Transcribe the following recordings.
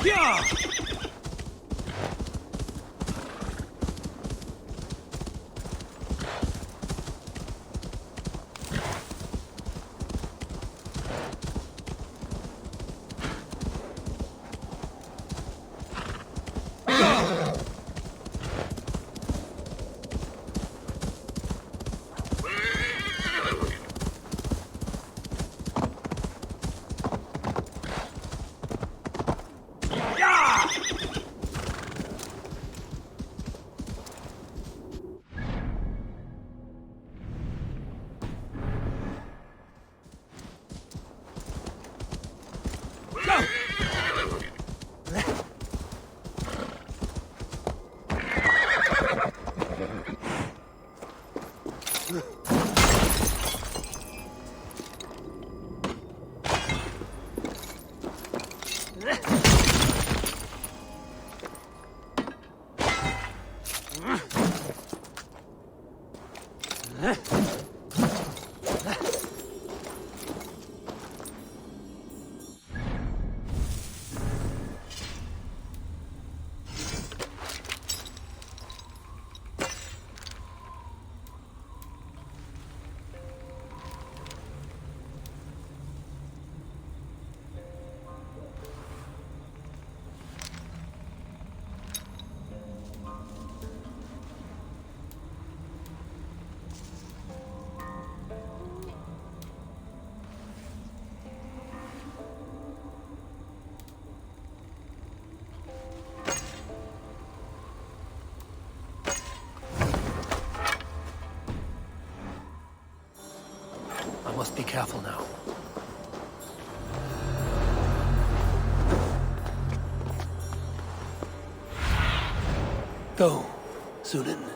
Yeah! I must be careful now. Go, Zulin.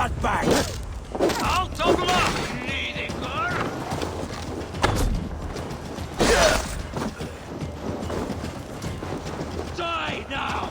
that bag! I'll toggle up, needy girl. Die now!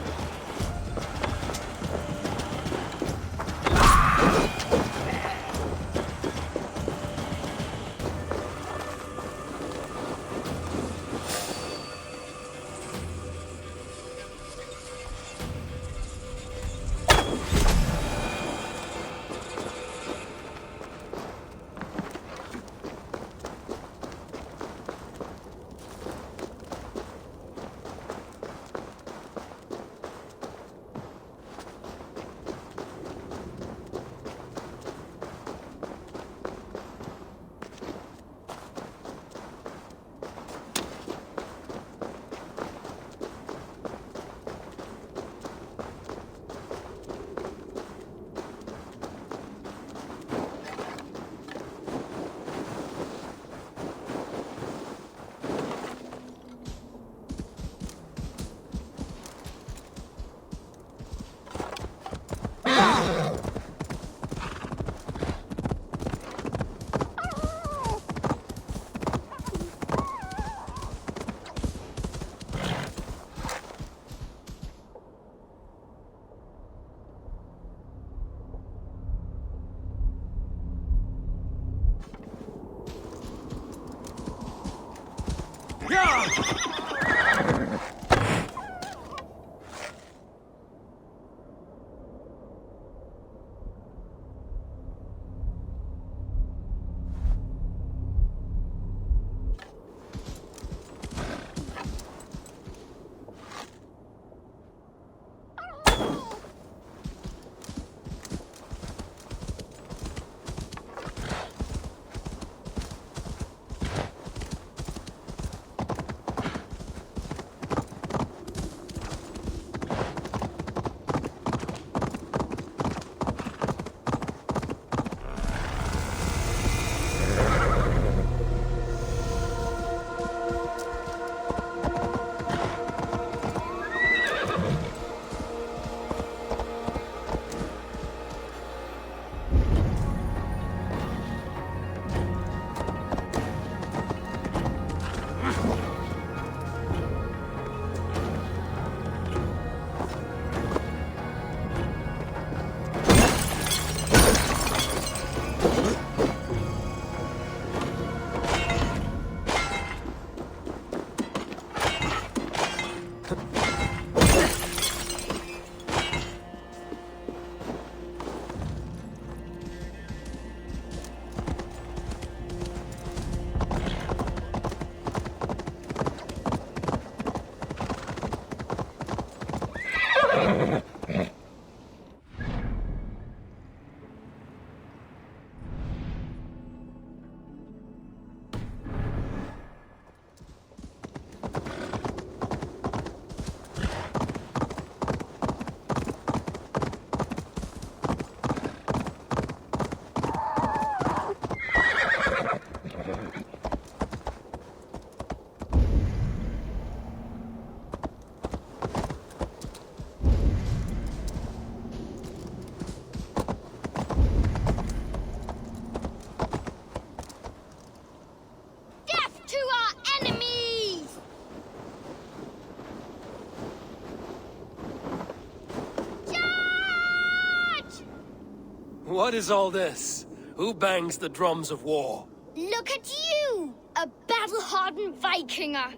What is all this? Who bangs the drums of war? Look at you! A battle-hardened Vikinger!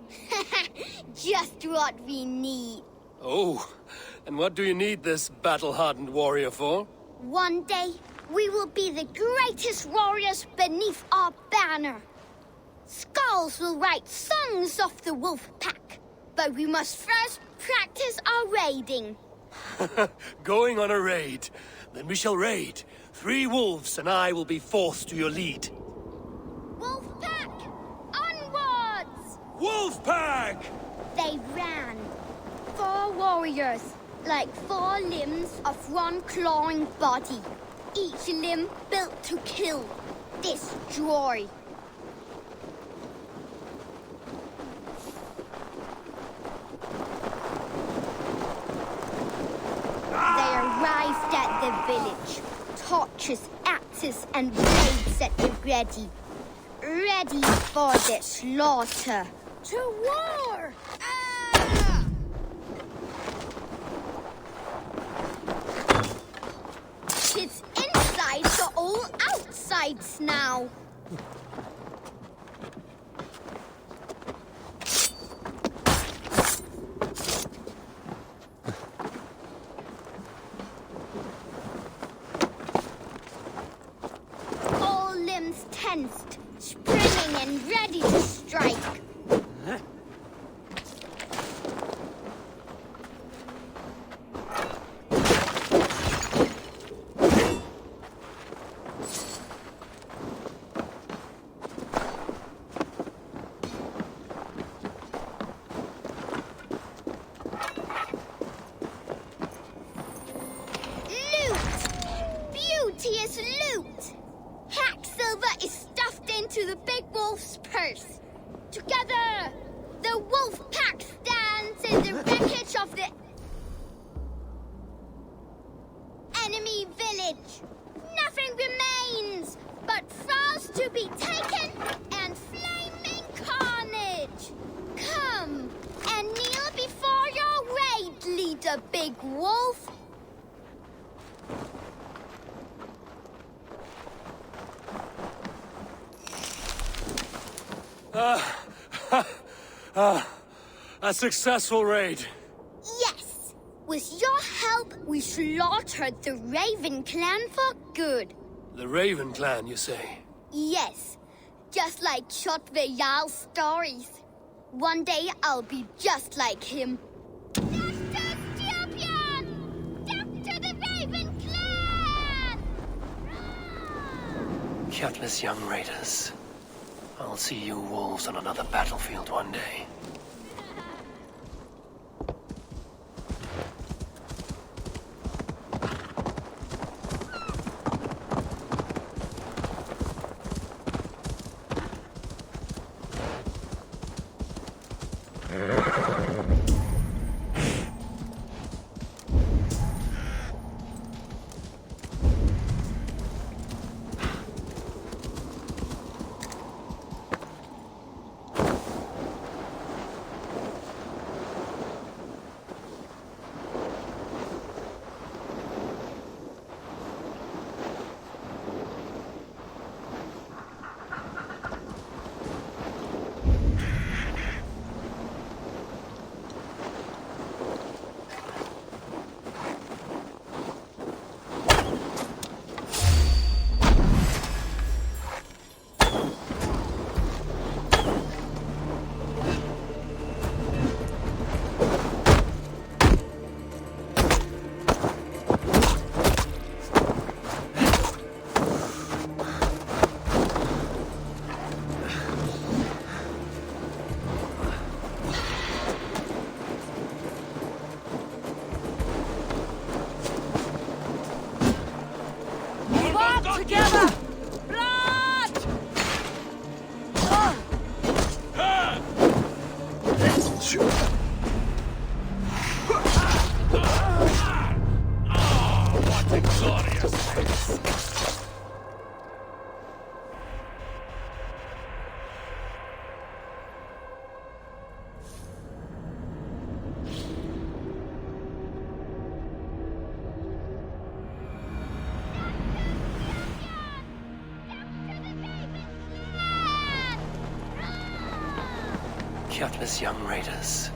Just what we need. Oh, and what do you need this battle-hardened warrior for? One day, we will be the greatest warriors beneath our banner. Skulls will write songs of the wolf pack, but we must first practice our raiding. Going on a raid. Then we shall raid. 3 wolves and I will be forced to your lead. Wolf pack! Onwards! Wolf pack! They ran. 4 warriors, like 4 limbs of one clawing body. Each limb built to kill, destroy. They arrived at the village, torches, axes, and blades at the ready. Ready for the slaughter. To war! His insides are all outsides now. All limbs tensed, springing and ready to strike. Beauteous loot! Hack silver is stuffed into the big wolf's purse. Together, the wolf pack stands in the wreckage of the enemy village. Nothing remains but thralls to be taken and flaming carnage. Come and kneel before your raid leader, Big Wolf. A successful raid. Yes! With your help, we slaughtered the Raven clan for good. The Raven clan, you say? Yes, just like Valhalla's stories. One day I'll be just like him. Dr. Champion! Death to the Raven clan! Gutless young raiders. I'll see you wolves on another battlefield one day. Together! What a glorious face! Gutless young raiders.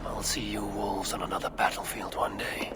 I'll see you wolves on another battlefield one day.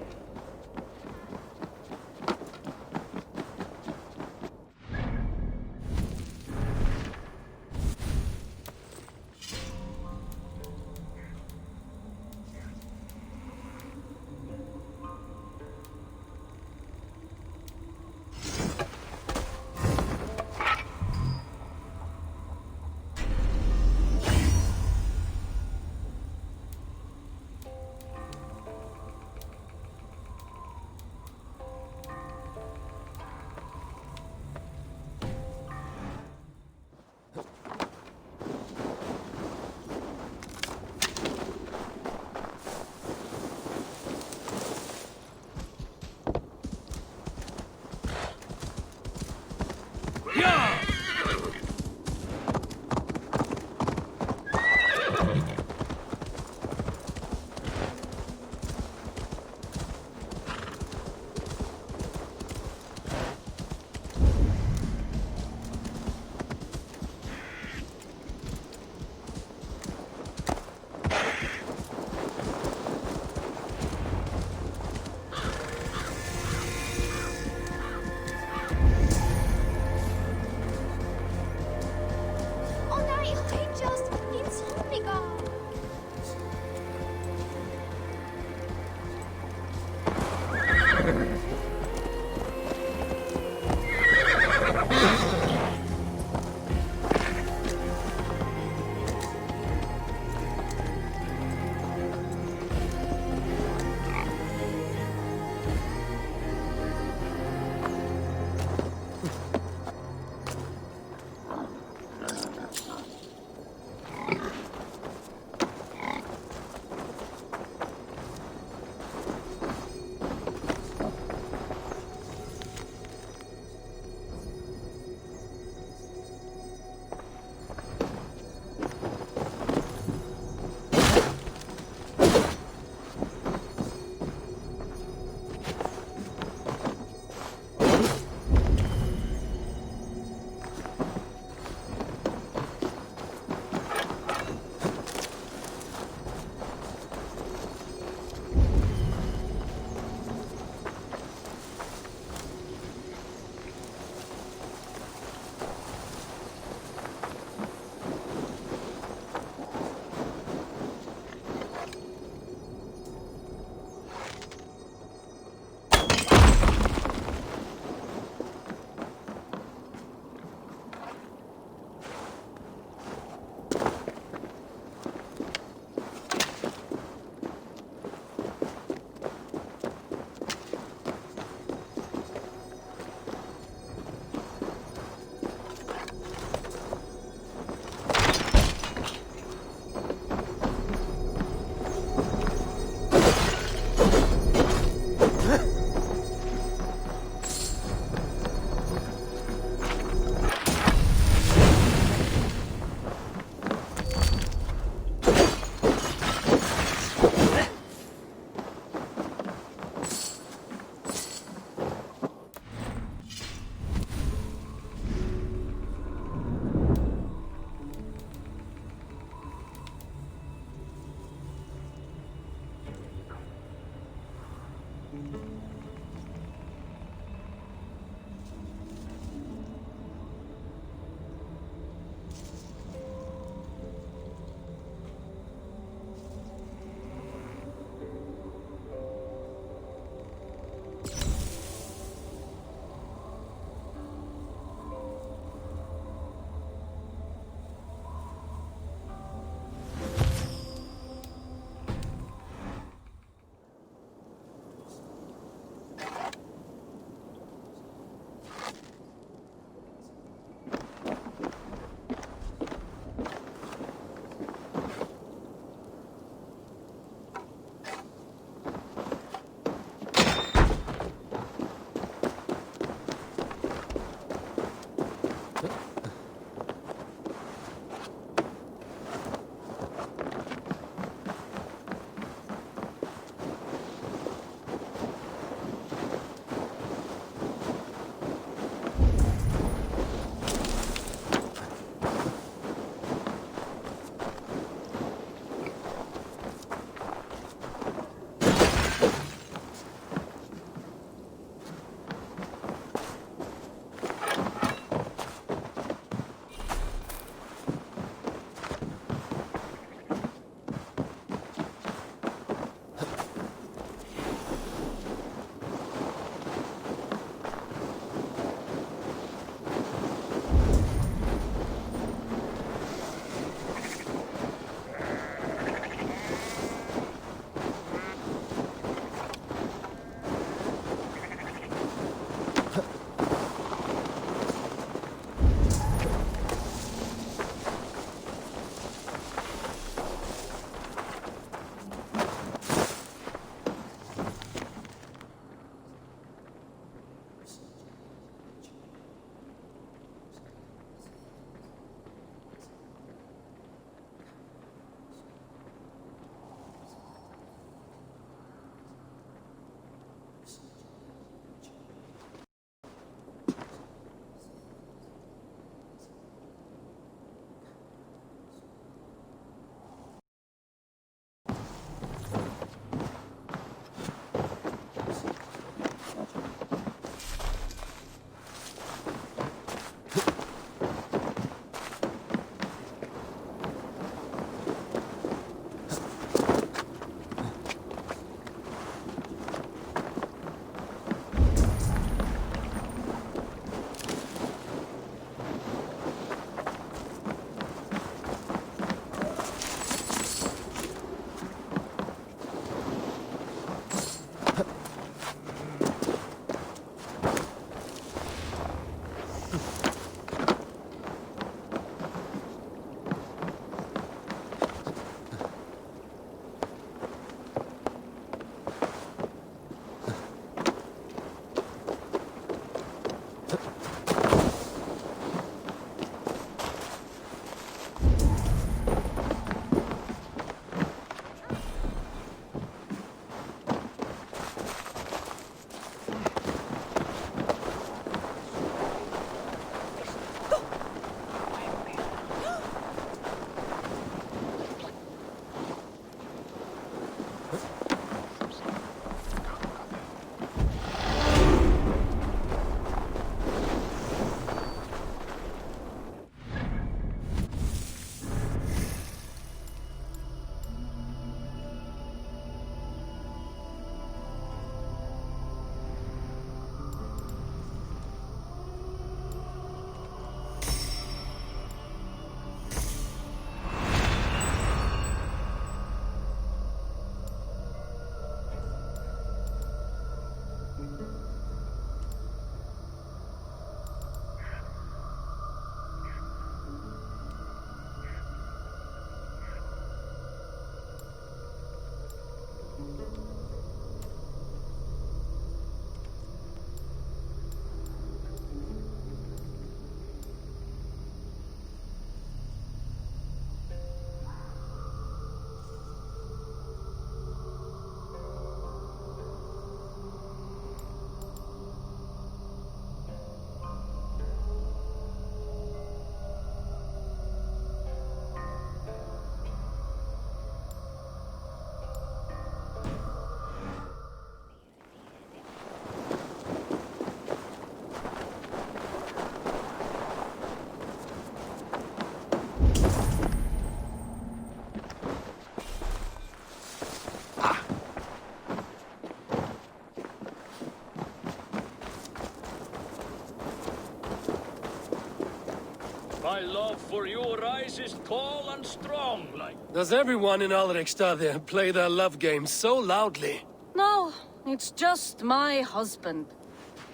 My love for you rises tall and strong like... Does everyone in Alrekstad there play their love game so loudly? No, it's just my husband.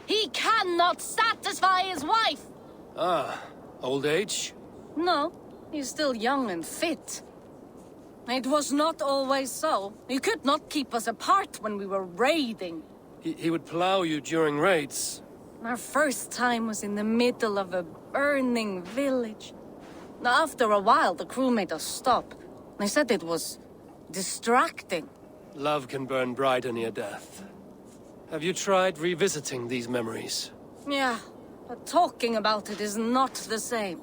He cannot satisfy his wife! Ah, old age? No, he's still young and fit. It was not always so. He could not keep us apart when we were raiding. He would plow you during raids. Our first time was in the middle of a burning village. After a while, the crew made us stop. They said it was distracting. Love can burn brighter near death. Have you tried revisiting these memories? Yeah, but talking about it is not the same.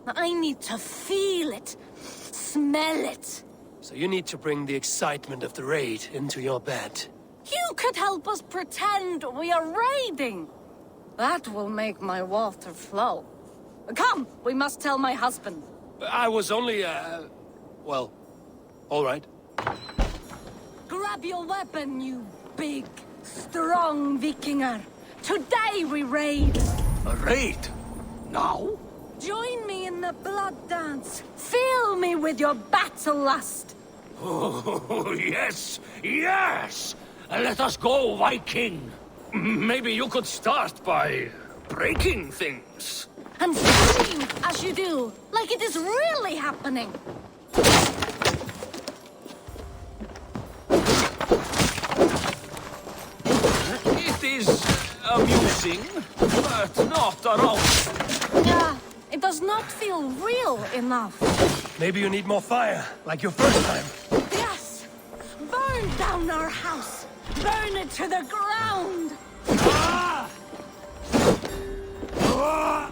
I need to feel it, smell it. So you need to bring the excitement of the raid into your bed. You could help us pretend we are raiding. That will make my water flow. Come, we must tell my husband. I was only, well, all right. Grab your weapon, you big, strong Vikinger. Today we raid. A raid? Now? Join me in the blood dance. Fill me with your battle lust. Oh, yes, yes! Let us go, Viking. Maybe you could start by breaking things. And scream as you do, like it is really happening. It is amusing, but not at all. Yeah, it does not feel real enough. Maybe you need more fire, like your first time. Yes! Burn down our house! Burn it to the ground! Ah! Ah!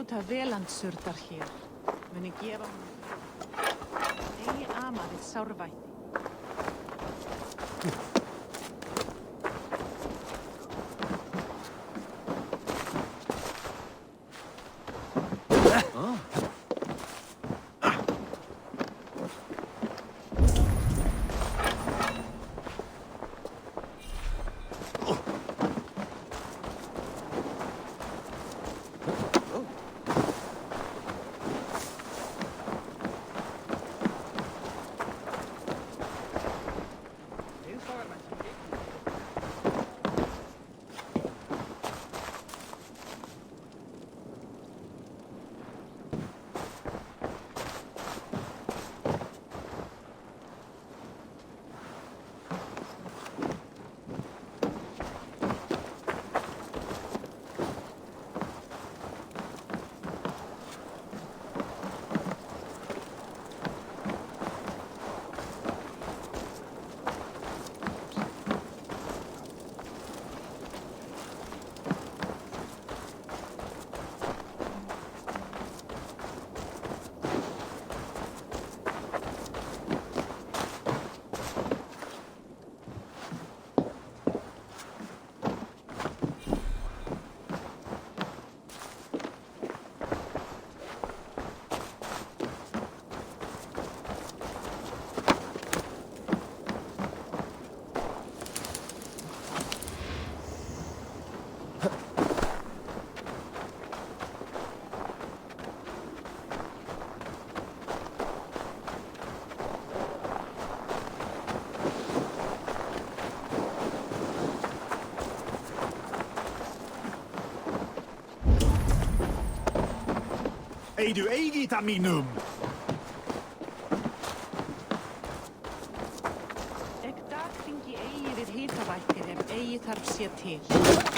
njóta velandsurtar hér, muni gefa honum eigi amaðið sárvætti. Eidu eigita mínum! Ek dagþingi eigi við hitavættir ef eigi þarf sé til.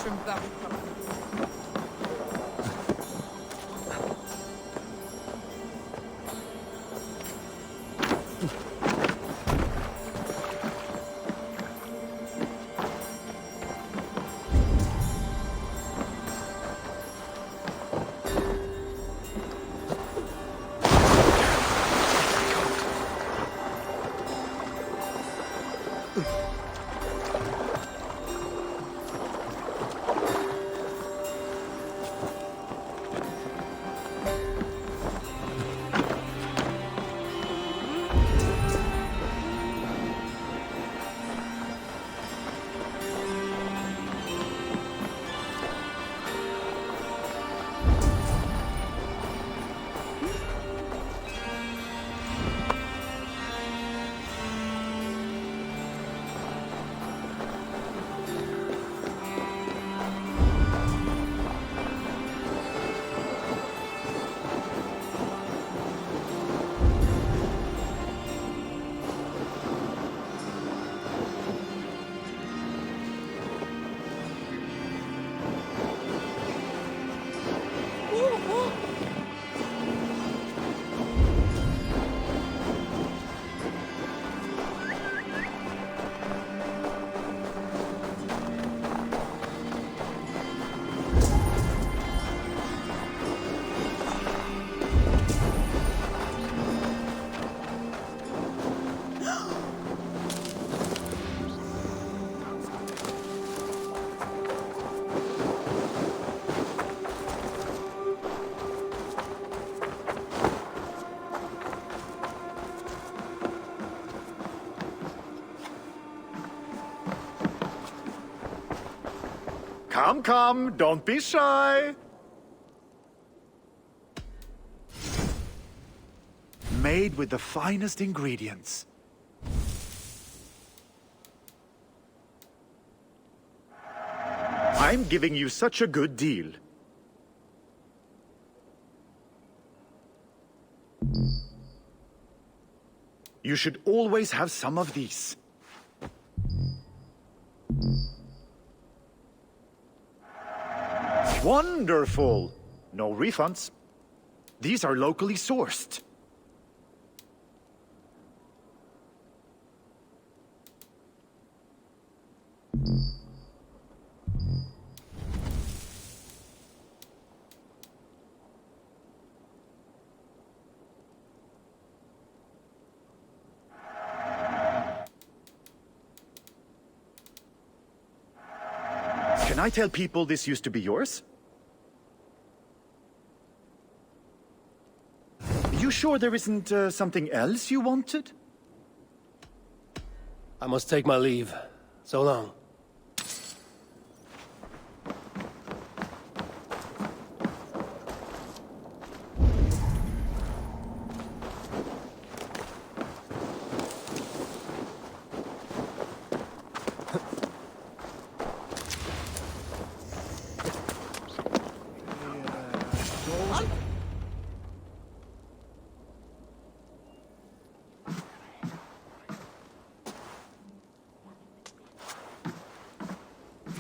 from Valhalla. Come, come, don't be shy. Made with the finest ingredients. I'm giving you such a good deal. You should always have some of these. Wonderful! No refunds. These are locally sourced. Can I tell people this used to be yours? You sure there isn't something else you wanted? I must take my leave. So long.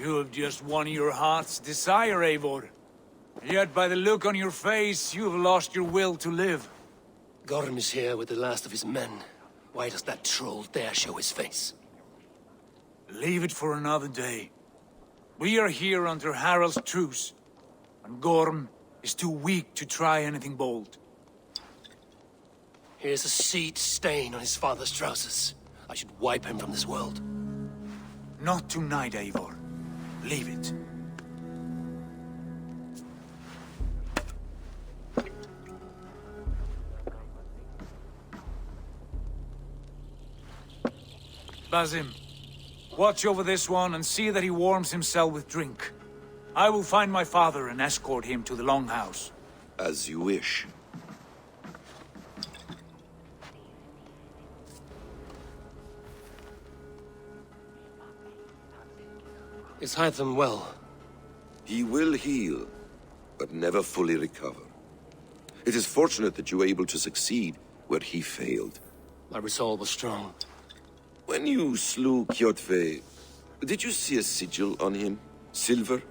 You have just won your heart's desire, Eivor. Yet by the look on your face, you have lost your will to live. Gorm is here with the last of his men. Why does that troll dare show his face? Leave it for another day. We are here under Herald's truce, and Gorm is too weak to try anything bold. Here's a seed stain on his father's trousers. I should wipe him from this world. Not tonight, Eivor. Leave it. Basim, watch over this one and see that he warms himself with drink. I will find my father and escort him to the Longhouse. As you wish. Is Hytham well? He will heal, but never fully recover. It is fortunate that you were able to succeed where he failed. My resolve was strong. When you slew Kjotve, did you see a sigil on him? Silver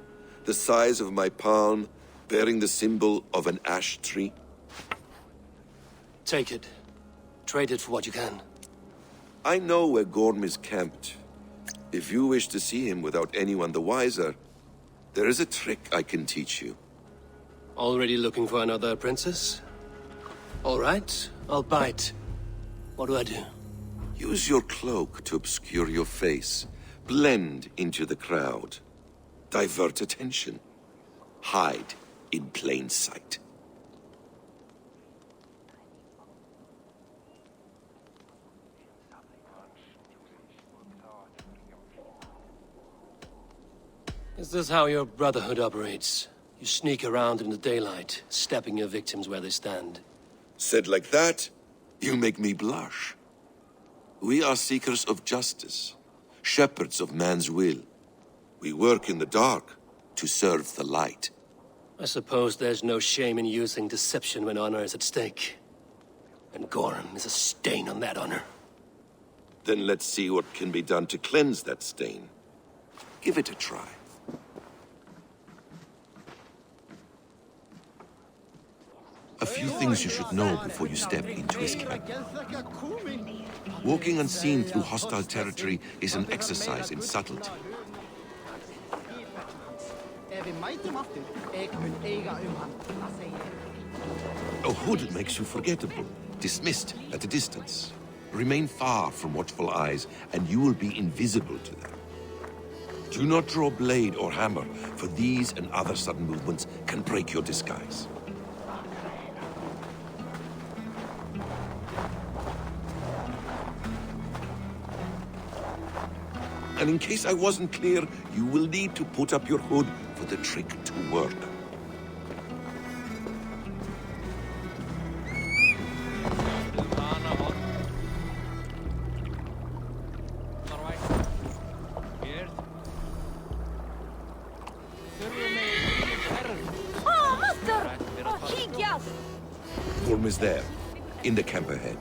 The size of my palm, bearing the symbol of an ash tree. Take it. Trade it for what you can. I know where Gorm is camped. If you wish to see him without anyone the wiser, there is a trick I can teach you. Already looking for another princess? All right, I'll bite. What do I do? Use your cloak to obscure your face. Blend into the crowd. Divert attention. Hide in plain sight. Is this how your Brotherhood operates? You sneak around in the daylight, stepping your victims where they stand. Said like that, you make me blush. We are seekers of justice, shepherds of man's will. We work in the dark to serve the light. I suppose there's no shame in using deception when honor is at stake. And Gorm is a stain on that honor. Then let's see what can be done to cleanse that stain. Give it a try. A few things you should know before you step into his camp. Walking unseen through hostile territory is an exercise in subtlety. A hood makes you forgettable, dismissed at a distance. Remain far from watchful eyes, and you will be invisible to them. Do not draw blade or hammer, for these and other sudden movements can break your disguise. And in case I wasn't clear, you will need to put up your hood for the trick to work. Gorm is there, in the camp ahead.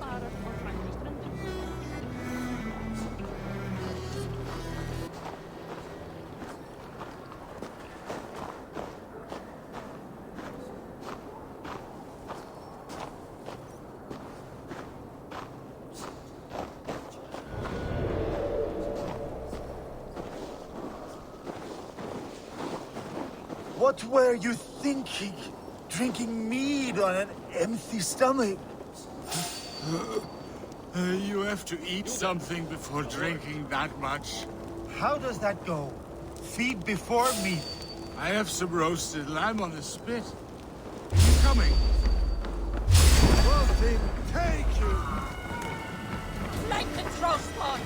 What were you thinking? Drinking mead on an empty stomach? You have to eat something before drinking that much. How does that go? Feed before meat. I have some roasted lamb on the spit. You coming? Well, then, take you! Like the Trostbot!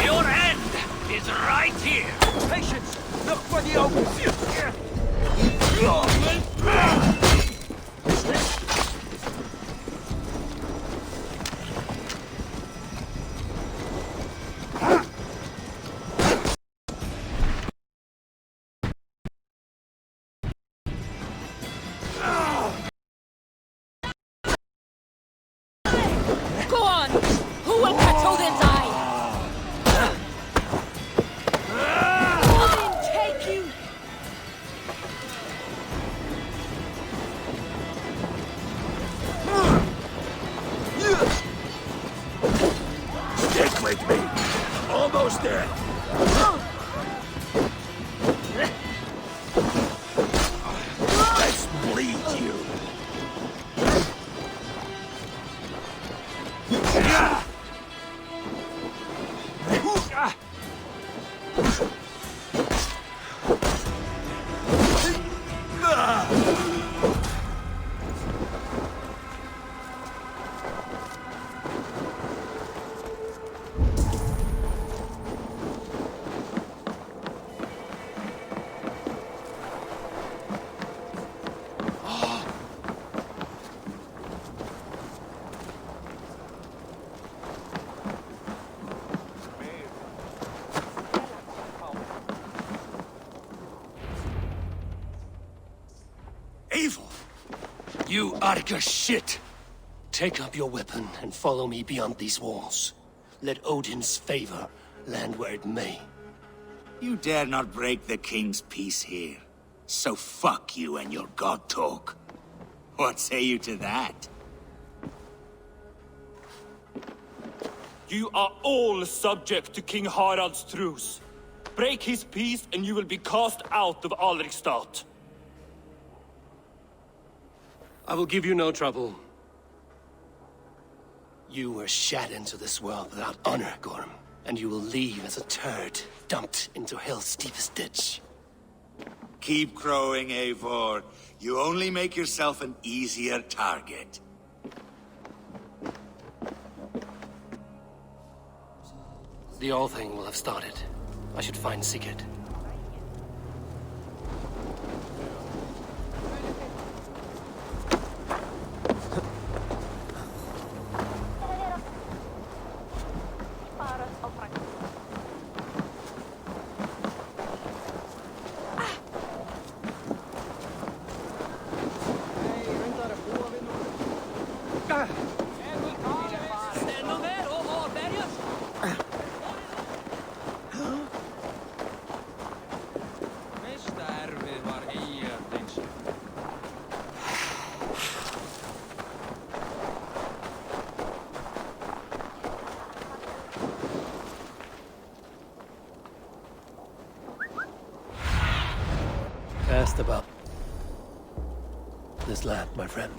Your end is right here. Patience! Look for the open Go on! Who will control their eye? Odin take you! You Arga shit! Take up your weapon and follow me beyond these walls. Let Odin's favor land where it may. You dare not break the king's peace here. So fuck you and your god talk. What say you to that? You are all subject to King Harald's truce. Break his peace and you will be cast out of Alrikstad. I will give you no trouble. You were shat into this world without honor, Gorm, and you will leave as a turd, dumped into hell's deepest ditch. Keep crowing, Eivor. You only make yourself an easier target. The All Thing will have started. I should find Sigurd. Asked about this land, my friend.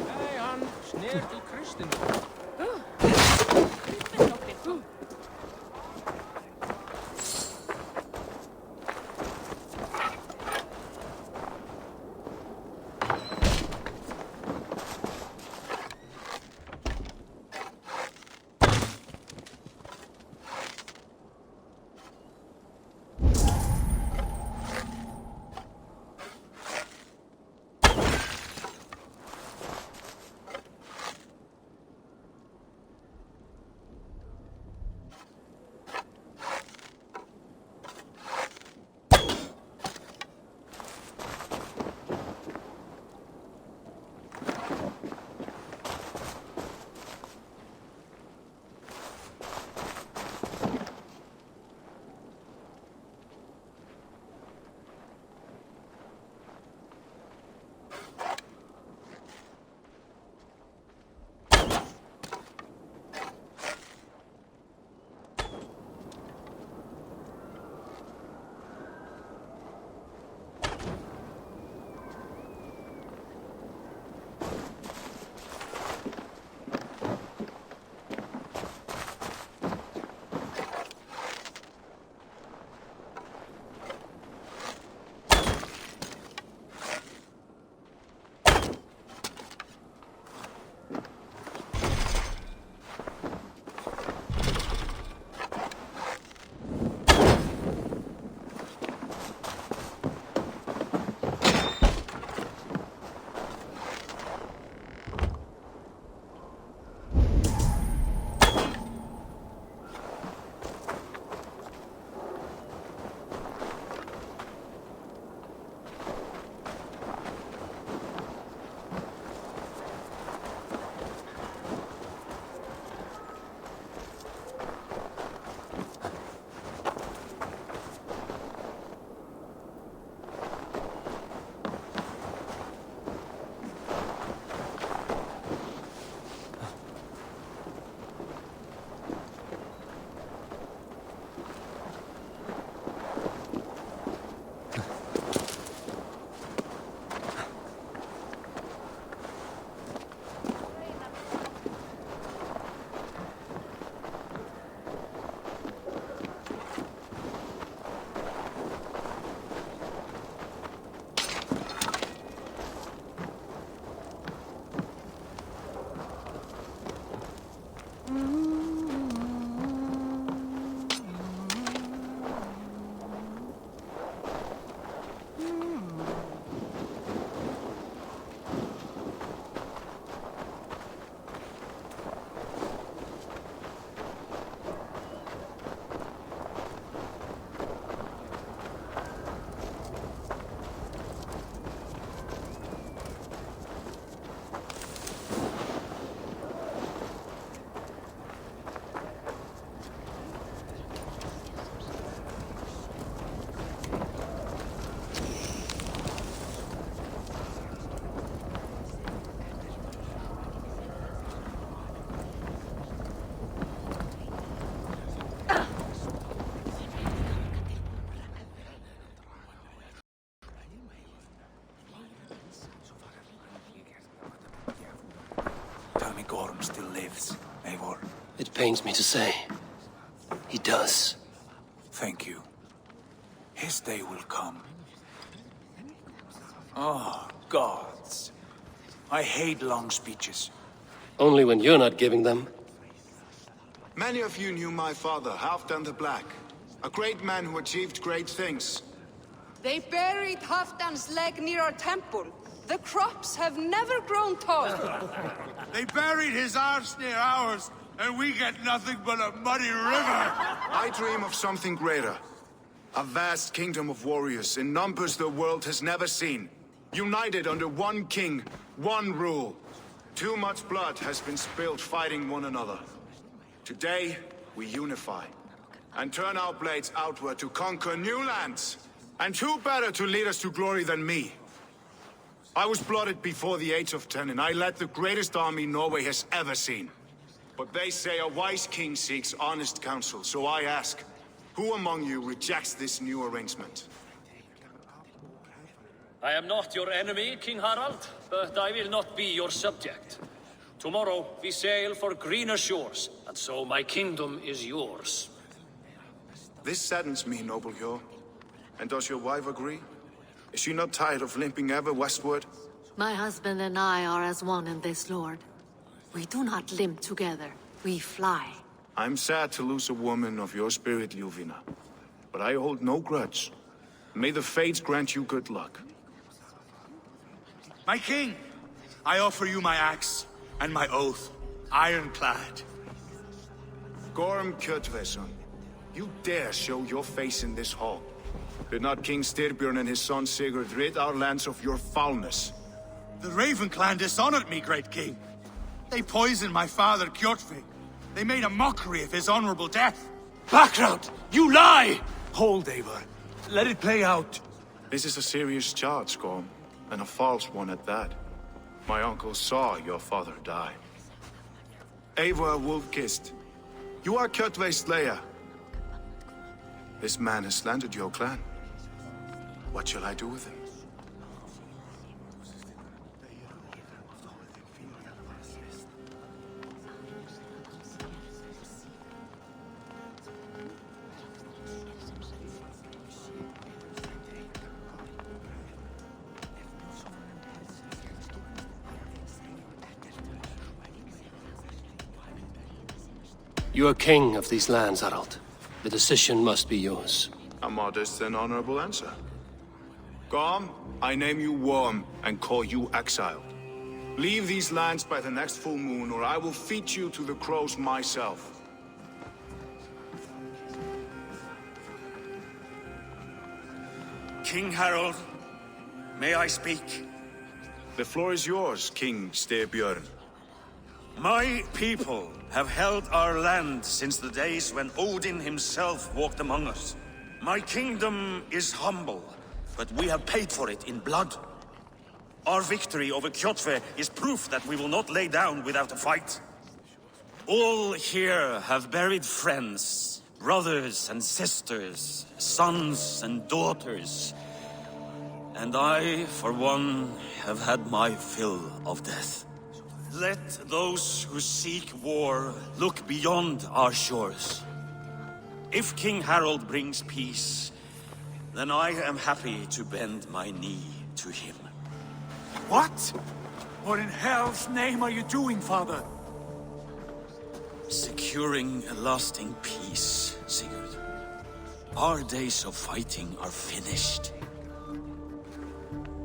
Hey, han snert til Kristin. pains me to say, he does. Thank you. His day will come. Oh, gods. I hate long speeches. Only when you're not giving them. Many of you knew my father, Halfdan the Black. A great man who achieved great things. They buried Halfdan's leg near our temple. The crops have never grown tall. They buried his arse near ours, and we get nothing but a muddy river. I dream of something greater. A vast kingdom of warriors in numbers the world has never seen. United under one king, one rule. Too much blood has been spilled fighting one another. Today, we unify. And turn our blades outward to conquer new lands. And who better to lead us to glory than me? I was blooded before the age of 10, and I led the greatest army Norway has ever seen. But they say a wise king seeks honest counsel, so I ask, who among you rejects this new arrangement? I am not your enemy, King Harald, but I will not be your subject. Tomorrow we sail for greener shores, and so my kingdom is yours. This saddens me, noble Hjor. And does your wife agree? Is she not tired of limping ever westward? My husband and I are as one in this, Lord. We do not limp together, we fly. I'm sad to lose a woman of your spirit, Ljuvina. But I hold no grudge. May the fates grant you good luck. My king, I offer you my axe and my oath, ironclad. Gorm Kjotveson, you dare show your face in this hall. Did not King Styrbjörn and his son Sigurd rid our lands of your foulness? The Raven clan dishonored me, great king. They poisoned my father, Kjotve. They made a mockery of his honorable death. Background! You lie! Hold, Eivor. Let it play out. This is a serious charge, Gorm, and a false one at that. My uncle saw your father die. Eivor Wolf-Kissed, you are Kjotve's slayer. This man has slandered your clan. What shall I do with him? You are king of these lands, Harald. The decision must be yours. A modest and honorable answer. Gorm, I name you Worm and call you exiled. Leave these lands by the next full moon, or I will feed you to the crows myself. King Harold, may I speak? The floor is yours, King Styrbjörn. My people have held our land since the days when Odin himself walked among us. My kingdom is humble, but we have paid for it in blood. Our victory over Kjotve is proof that we will not lay down without a fight. All here have buried friends, brothers and sisters, sons and daughters. And I, for one, have had my fill of death. Let those who seek war look beyond our shores. If King Harold brings peace, then I am happy to bend my knee to him. What? What in hell's name are you doing, father? Securing a lasting peace, Sigurd. Our days of fighting are finished.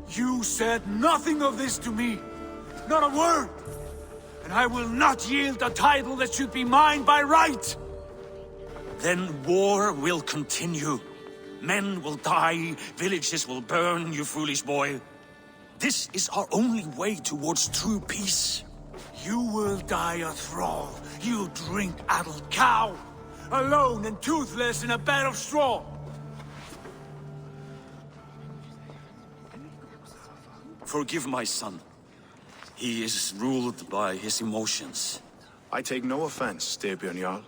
You said nothing of this to me. Not a word. And I will not yield a title that should be mine by right. Then war will continue. Men will die, villages will burn, you foolish boy. This is our only way towards true peace. You will die a thrall, you drink-addled cow. Alone and toothless in a bed of straw. Forgive my son. He is ruled by his emotions. I take no offense, Styrbjörn Jarl,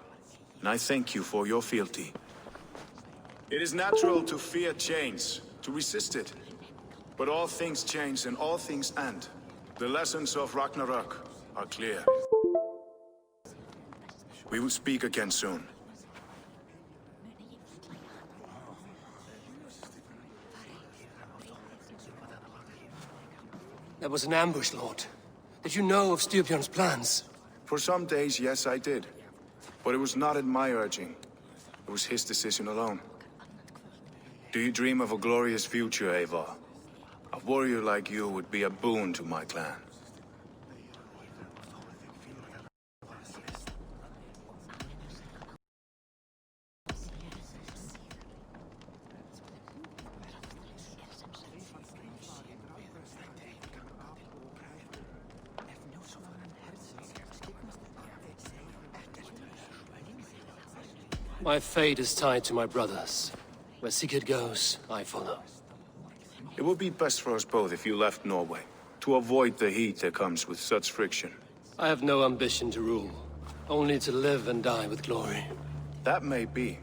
and I thank you for your fealty. It is natural to fear change, to resist it. But all things change and all things end. The lessons of Ragnarok are clear. We will speak again soon. That was an ambush, Lord. Did you know of Styrbjörn's plans? For some days, yes, I did. But it was not at my urging. It was his decision alone. Do you dream of a glorious future, Eivor? A warrior like you would be a boon to my clan. My fate is tied to my brothers. Where Sigurd goes, I follow. It would be best for us both if you left Norway, to avoid the heat that comes with such friction. I have no ambition to rule, only to live and die with glory. That may be,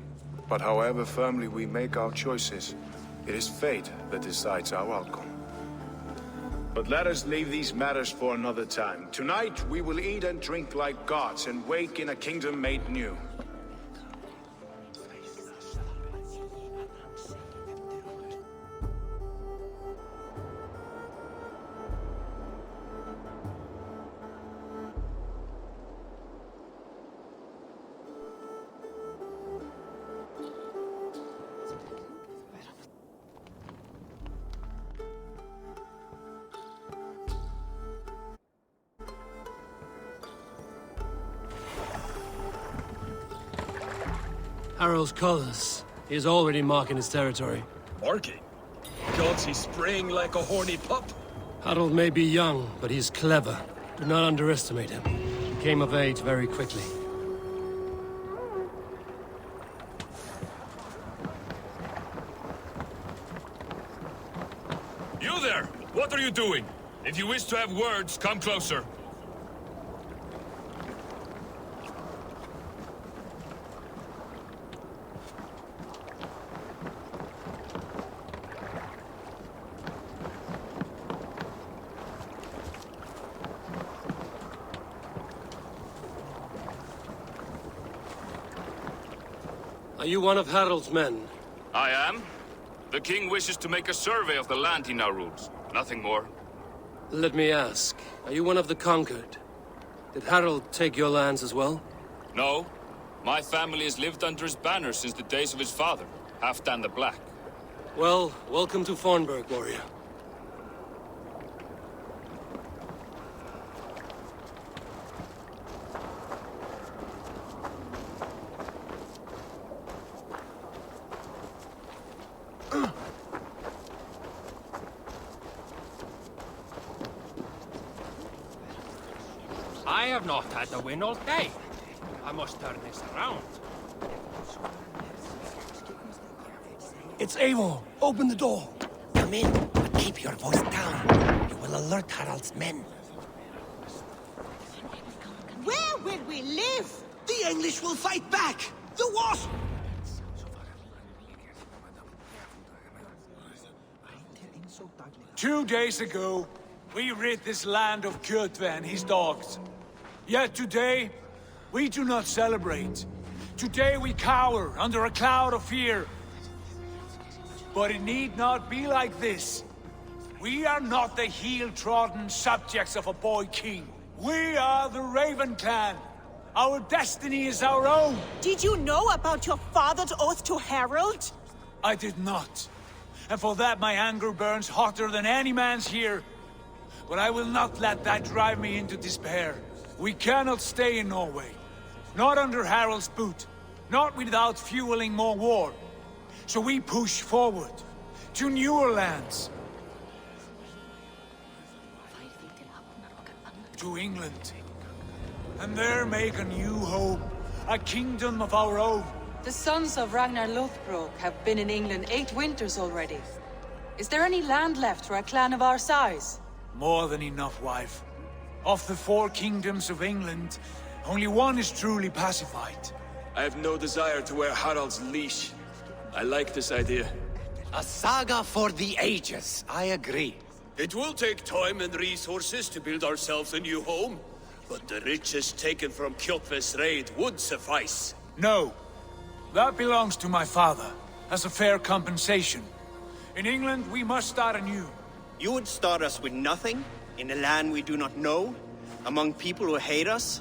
but however firmly we make our choices, it is fate that decides our outcome. But let us leave these matters for another time. Tonight, we will eat and drink like gods and wake in a kingdom made new. Harold's colors. He is already marking his territory. Marking? Gods, he's spraying like a horny pup. Harold may be young, but he's clever. Do not underestimate him. He came of age very quickly. You there! What are you doing? If you wish to have words, come closer. Are you one of Harold's men? I am. The king wishes to make a survey of the land he now rules. Nothing more. Let me ask, are you one of the conquered? Did Harold take your lands as well? No. My family has lived under his banner since the days of his father, Halfdan the Black. Well, welcome to Fornburg, warrior. I have not had a win all day. I must turn this around. It's Eivor. Open the door. Come in, but keep your voice down. You will alert Harald's men. Where will we live? The English will fight back! The Wasp! 2 days ago, we rid this land of Kjotve and his dogs. Yet today, we do not celebrate. Today we cower under a cloud of fear. But it need not be like this. We are not the heel-trodden subjects of a boy king. We are the Raven Clan. Our destiny is our own. Did you know about your father's oath to Herald? I did not. And for that my anger burns hotter than any man's here. But I will not let that drive me into despair. We cannot stay in Norway. Not under Harald's boot. Not without fueling more war. So we push forward. To newer lands. To England. And there make a new home. A kingdom of our own. The sons of Ragnar Lothbrok have been in England 8 winters already. Is there any land left for a clan of our size? More than enough, wife. Of the 4 kingdoms of England, only one is truly pacified. I have no desire to wear Harald's leash. I like this idea. A saga for the ages, I agree. It will take time and resources to build ourselves a new home. But the riches taken from Kjotve's raid would suffice. No. That belongs to my father, as a fair compensation. In England, we must start anew. You would start us with nothing? In a land we do not know? Among people who hate us?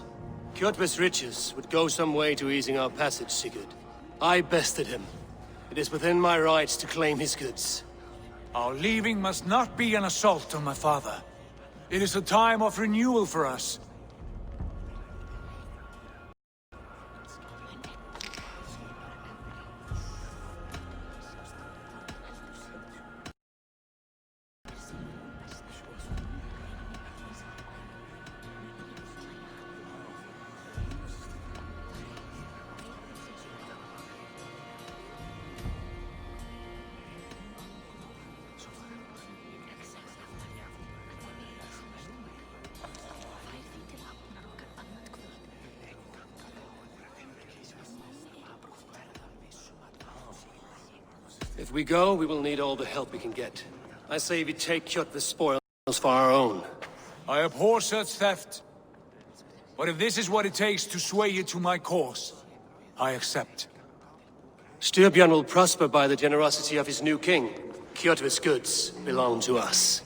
Kjotve's riches would go some way to easing our passage, Sigurd. I bested him. It is within my rights to claim his goods. Our leaving must not be an assault on my father. It is a time of renewal for us. If we go, we will need all the help we can get. I say we take Kjotve's spoils for our own. I abhor such theft. But if this is what it takes to sway you to my cause, I accept. Styrbjörn will prosper by the generosity of his new king. Kjotve's goods belong to us.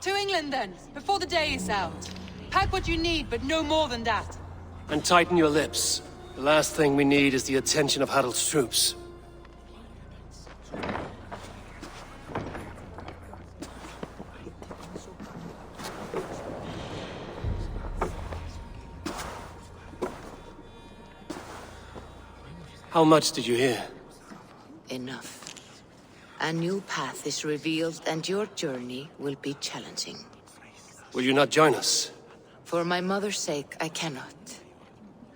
To England, then, before the day is out. Pack what you need, but no more than that. And tighten your lips. The last thing we need is the attention of Harald's troops. How much did you hear? Enough. A new path is revealed and your journey will be challenging. Will you not join us? For my mother's sake, I cannot.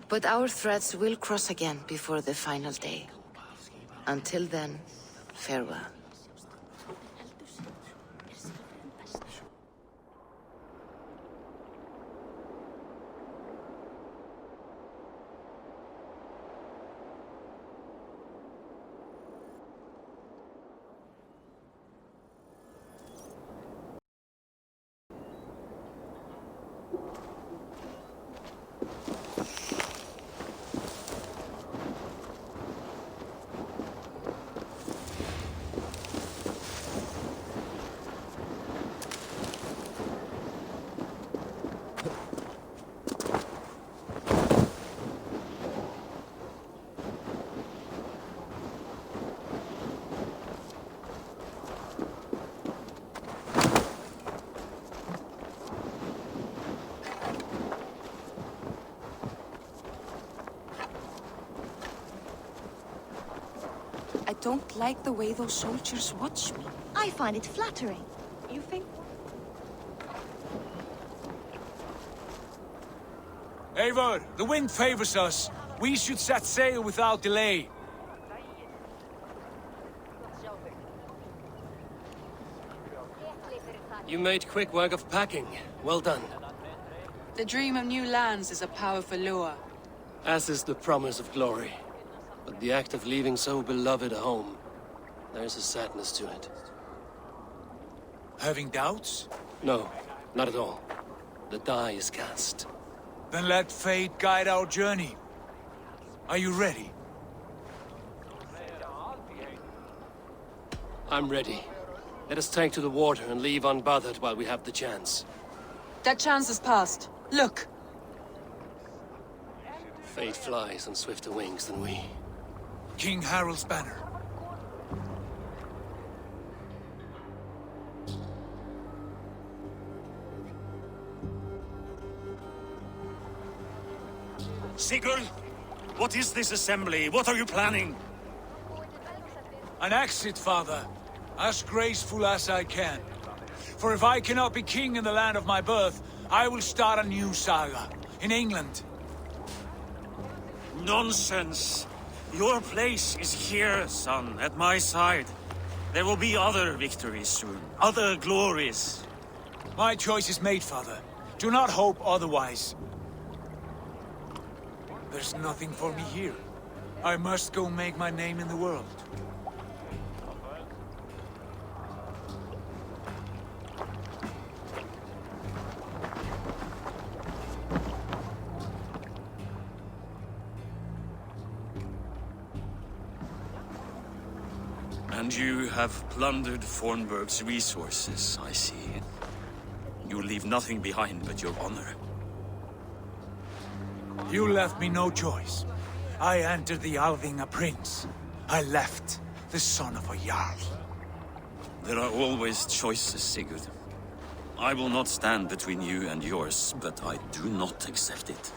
But our threads will cross again before the final day. Until then, farewell. I don't like the way those soldiers watch me. I find it flattering. You think? Eivor, the wind favors us. We should set sail without delay. You made quick work of packing. Well done. The dream of new lands is a powerful lure. As is the promise of glory. But the act of leaving so beloved a home, there's a sadness to it. Having doubts? No, not at all. The die is cast. Then let fate guide our journey. Are you ready? I'm ready. Let us take to the water and leave unbothered while we have the chance. That chance has passed. Look! Fate flies on swifter wings than we. King Harald's banner. Sigurd, what is this assembly? What are you planning? An exit, father. As graceful as I can. For if I cannot be king in the land of my birth, I will start a new saga. In England. Nonsense. Your place is here, son, at my side. There will be other victories soon. Other glories. My choice is made, father. Do not hope otherwise. There's nothing for me here. I must go make my name in the world. And you have plundered Fornburg's resources, I see. You leave nothing behind but your honor. You left me no choice. I entered the Alving a prince. I left the son of a Jarl. There are always choices, Sigurd. I will not stand between you and yours, but I do not accept it.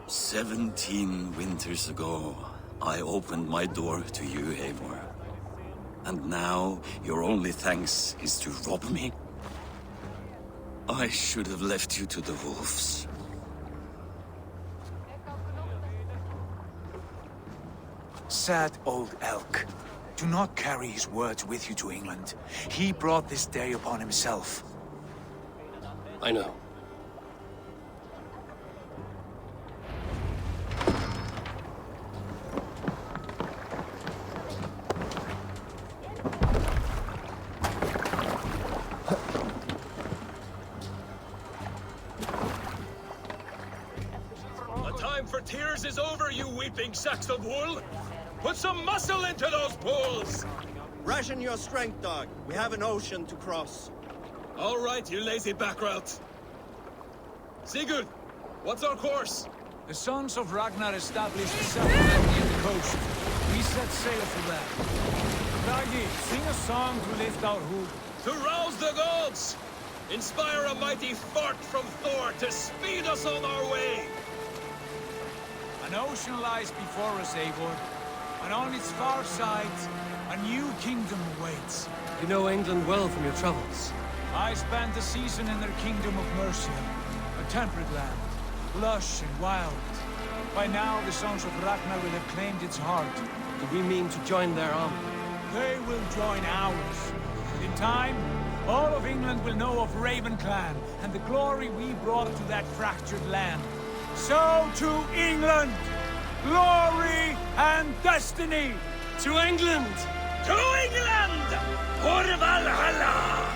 "17 winters ago, I opened my door to you, Eivor. And now, your only thanks is to rob me? I should have left you to the wolves. Sad old elk. Do not carry his words with you to England. He brought this day upon himself. I know. The time for tears is over, you weeping sacks of wool! Put some muscle into those bulls! Ration your strength, dog. We have an ocean to cross. All right, you lazy backrout. Sigurd, what's our course? The sons of Ragnar established a settlement near the coast. We set sail for that. Bragi, sing a song to lift our hood. To rouse the gods! Inspire a mighty fart from Thor to speed us on our way! An ocean lies before us, Eivor. And on its far side, a new kingdom awaits. You know England well from your travels. I spent a season in their kingdom of Mercia, a temperate land, lush and wild. By now, the sons of Ragnar will have claimed its heart. Do we mean to join their army? They will join ours. In time, all of England will know of Raven Clan and the glory we brought to that fractured land. So to England! Glory and destiny! To England! To England! For Valhalla!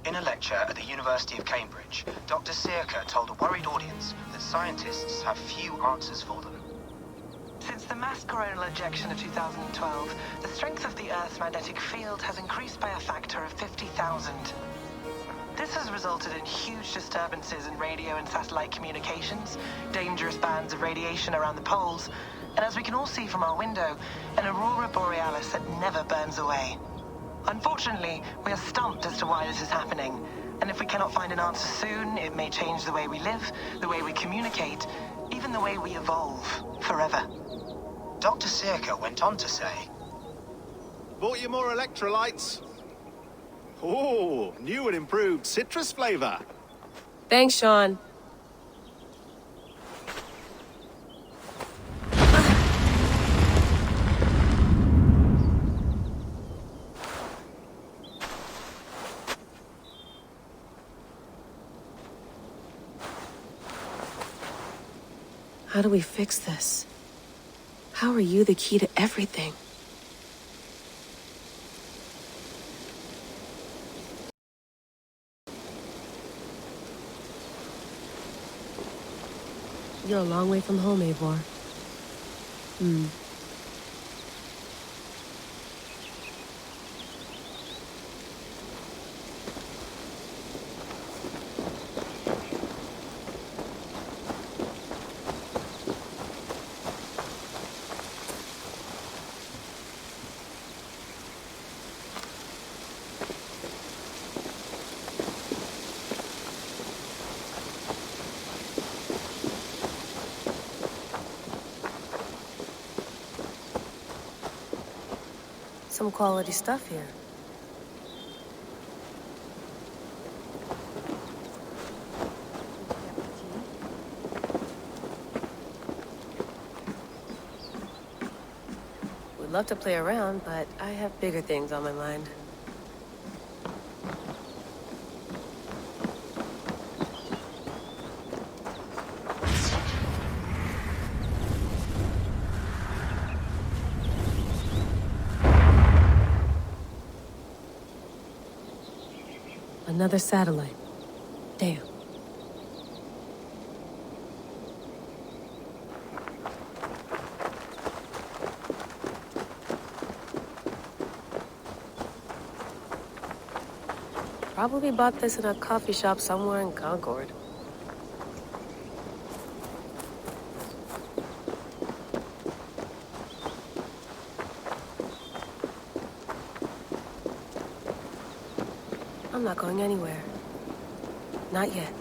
In a lecture at the University of Cambridge, Dr. Sirka told a worried audience that scientists have few answers for them. Since the mass coronal ejection of 2012, the strength of the Earth's magnetic field has increased by a factor of 50,000. This has resulted in huge disturbances in radio and satellite communications, dangerous bands of radiation around the poles, and as we can all see from our window, an aurora borealis that never burns away. Unfortunately, we are stumped as to why this is happening, and if we cannot find an answer soon, it may change the way we live, the way we communicate, even the way we evolve, forever. Dr. Sirka went on to say, "Bought you more electrolytes? Oh, new and improved citrus flavor." Thanks, Sean. How do we fix this? How are you the key to everything? You're a long way from home, Eivor. Some quality stuff here. Would love to play around, but I have bigger things on my mind. Another satellite. Damn. Probably bought this in a coffee shop somewhere in Concord. I'm not going anywhere. Not yet.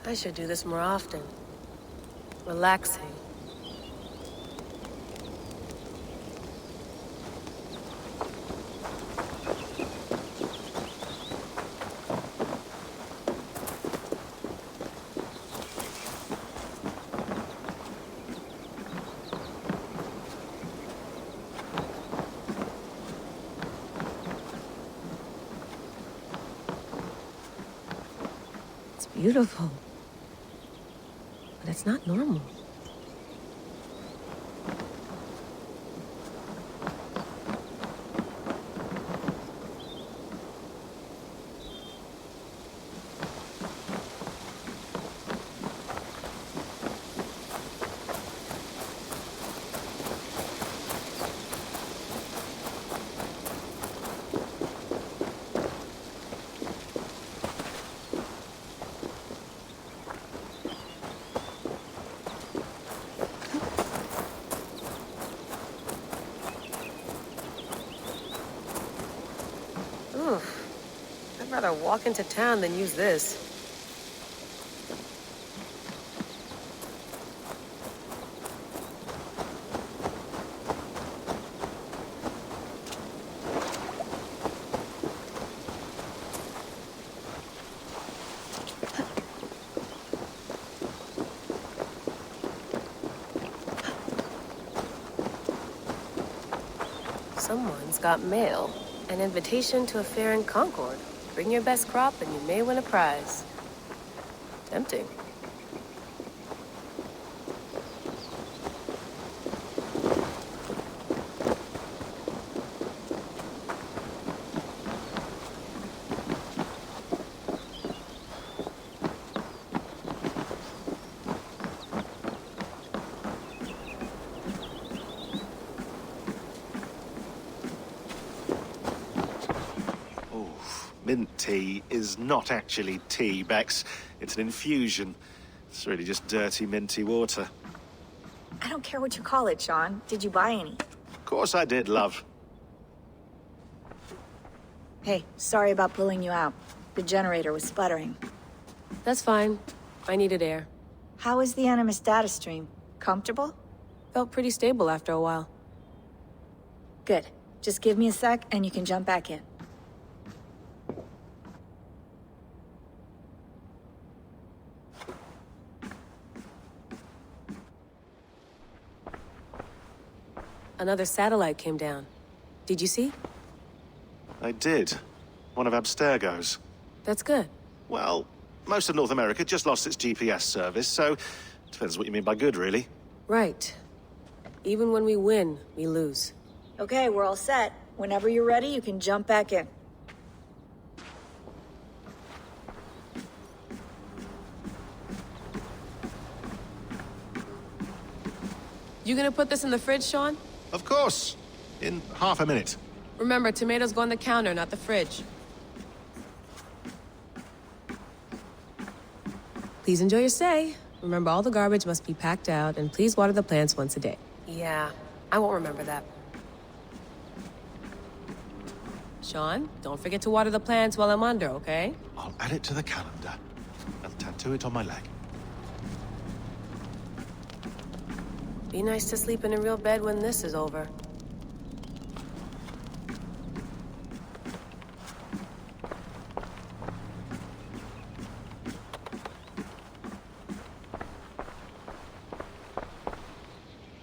I should do this more often. Relaxing. Beautiful. But it's not normal. I'd rather walk into town than use this. Someone's got mail. An invitation to a fair in Concord. Bring your best crop and you may win a prize. Tempting. Mint tea is not actually tea, Bex. It's an infusion. It's really just dirty, minty water. I don't care what you call it, Sean. Did you buy any? Of course I did, love. Hey, sorry about pulling you out. The generator was sputtering. That's fine. I needed air. How is the Animus data stream? Comfortable? Felt pretty stable after a while. Good. Just give me a sec and you can jump back in. Another satellite came down. Did you see? I did. One of Abstergo's. That's good. Well, most of North America just lost its GPS service, so depends what you mean by good, really. Right. Even when we win, we lose. Okay, we're all set. Whenever you're ready, you can jump back in. You gonna put this in the fridge, Sean? Of course. In half a minute. Remember, tomatoes go on the counter, not the fridge. Please enjoy your stay. Remember, all the garbage must be packed out, and please water the plants once a day. Yeah, I won't remember that. Sean, don't forget to water the plants while I'm under, okay? I'll add it to the calendar and tattoo it on my leg. Be nice to sleep in a real bed when this is over.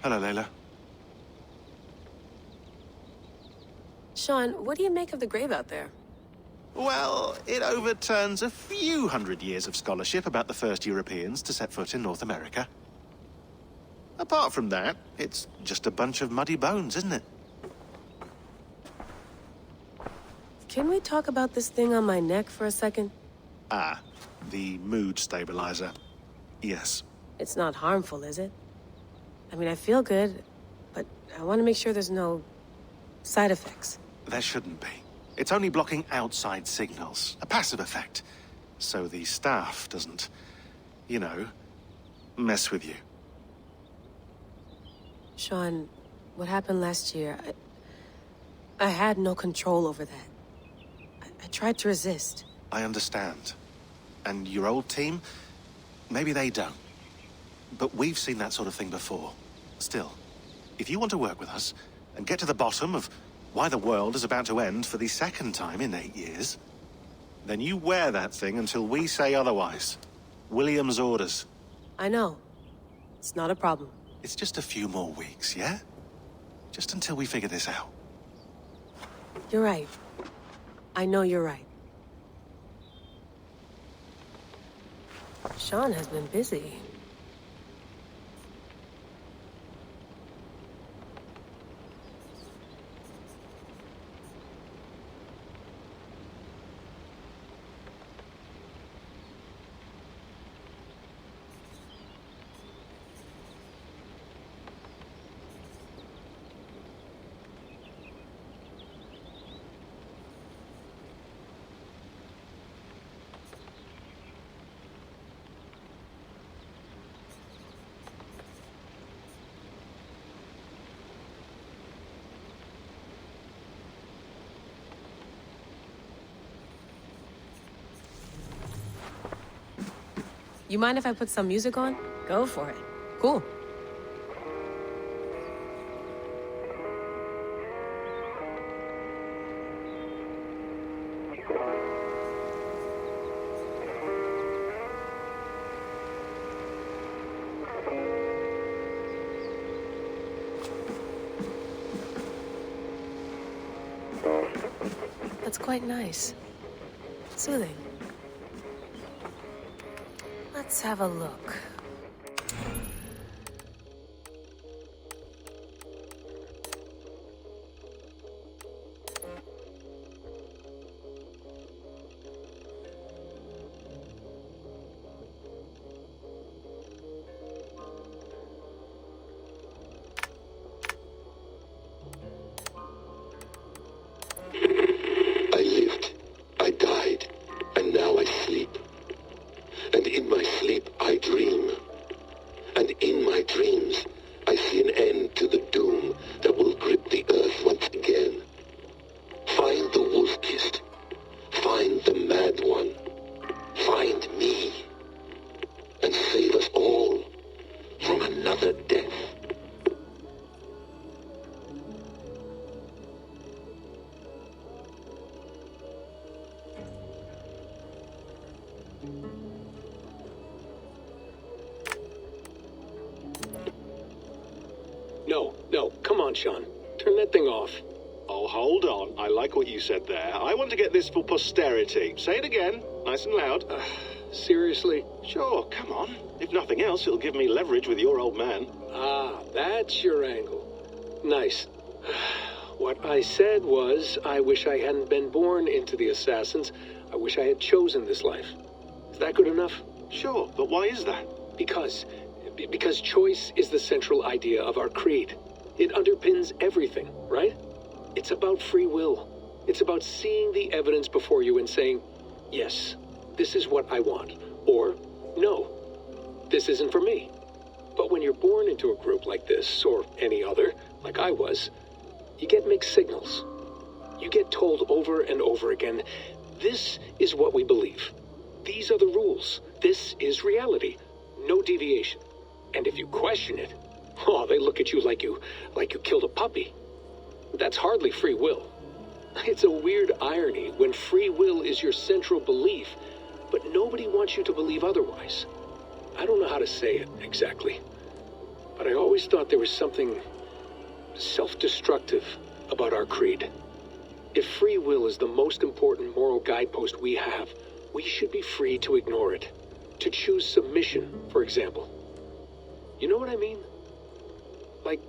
Hello, Layla. Sean, what do you make of the grave out there? Well, it overturns a few hundred years of scholarship about the first Europeans to set foot in North America. Apart from that, it's just a bunch of muddy bones, isn't it? Can we talk about this thing on my neck for a second? Ah, the mood stabilizer. Yes. It's not harmful, is it? I mean, I feel good, but I want to make sure there's no side effects. There shouldn't be. It's only blocking outside signals, a passive effect. So the staff doesn't, you know, mess with you. Sean, what happened last year, I had no control over that. I tried to resist. I understand. And your old team, maybe they don't. But we've seen that sort of thing before. Still, if you want to work with us and get to the bottom of why the world is about to end for the second time in 8 years, then you wear that thing until we say otherwise. William's orders. I know. It's not a problem. It's just a few more weeks, yeah? Just until we figure this out. You're right. I know you're right. Sean has been busy. You mind if I put some music on? Go for it. Cool. That's quite nice. Soothing. Let's have a look. No, come on, Sean. Turn that thing off. Oh, hold on. I like what you said there. I want to get this for posterity. Say it again, nice and loud. Seriously? Sure, come on. If nothing else, it'll give me leverage with your old man. Ah, that's your angle. Nice. What I said was, I wish I hadn't been born into the Assassins. I wish I had chosen this life. Is that good enough? Sure, but why is that? Because choice is the central idea of our creed. It underpins everything, right? It's about free will. It's about seeing the evidence before you and saying, yes, this is what I want. Or, no, this isn't for me. But when you're born into a group like this, or any other, like I was, you get mixed signals. You get told over and over again, this is what we believe. These are the rules. This is reality. No deviation. And if you question it, oh, they look at you like you killed a puppy. That's hardly free will. It's a weird irony when free will is your central belief, but nobody wants you to believe otherwise. I don't know how to say it exactly, but I always thought there was something self-destructive about our creed. If free will is the most important moral guidepost we have, we should be free to ignore it. To choose submission, for example. You know what I mean? Like,